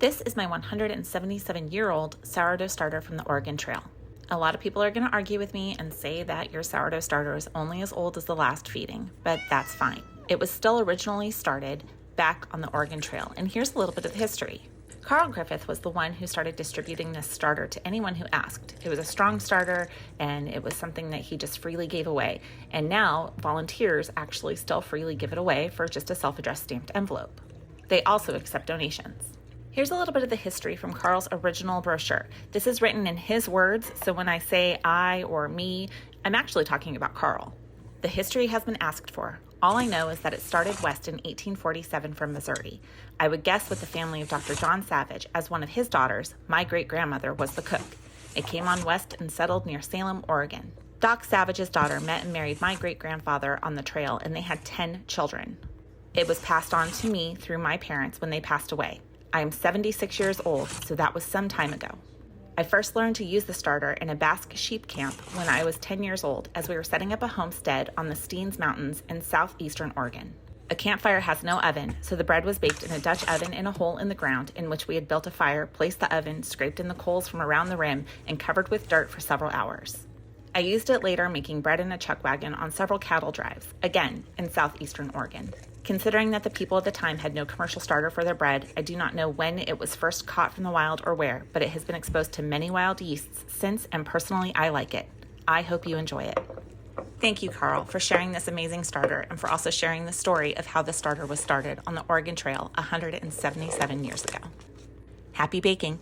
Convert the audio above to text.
This is my 177-year-old sourdough starter from the Oregon Trail. A lot of people are going to argue with me and say that your sourdough starter is only as old as the last feeding, but that's fine. It was still originally started back on the Oregon Trail, and here's a little bit of the history. Carl Griffith was the one who started distributing this starter to anyone who asked. It was a strong starter, and it was something that he just freely gave away. And now volunteers actually still freely give it away for just a self-addressed stamped envelope. They also accept donations. Here's a little bit of the history from Carl's original brochure. This is written in his words, so when I say I or me, I'm actually talking about Carl. The history has been asked for. All I know is that it started west in 1847 from Missouri. I would guess with the family of Dr. John Savage, as one of his daughters, my great-grandmother was the cook. It came on west and settled near Salem, Oregon. Doc Savage's daughter met and married my great-grandfather on the trail, and they had 10 children. It was passed on to me through my parents when they passed away. I am 76 years old, so that was some time ago. I first learned to use the starter in a Basque sheep camp when I was 10 years old as we were setting up a homestead on the Steens Mountains in southeastern Oregon. A campfire has no oven, so the bread was baked in a Dutch oven in a hole in the ground in which we had built a fire, placed the oven, scraped in the coals from around the rim, and covered with dirt for several hours. I used it later making bread in a chuck wagon on several cattle drives, again in southeastern Oregon. Considering that the people at the time had no commercial starter for their bread, I do not know when it was first caught from the wild or where, but it has been exposed to many wild yeasts since, and personally, I like it. I hope you enjoy it. Thank you, Carl, for sharing this amazing starter and for also sharing the story of how the starter was started on the Oregon Trail 177 years ago. Happy baking!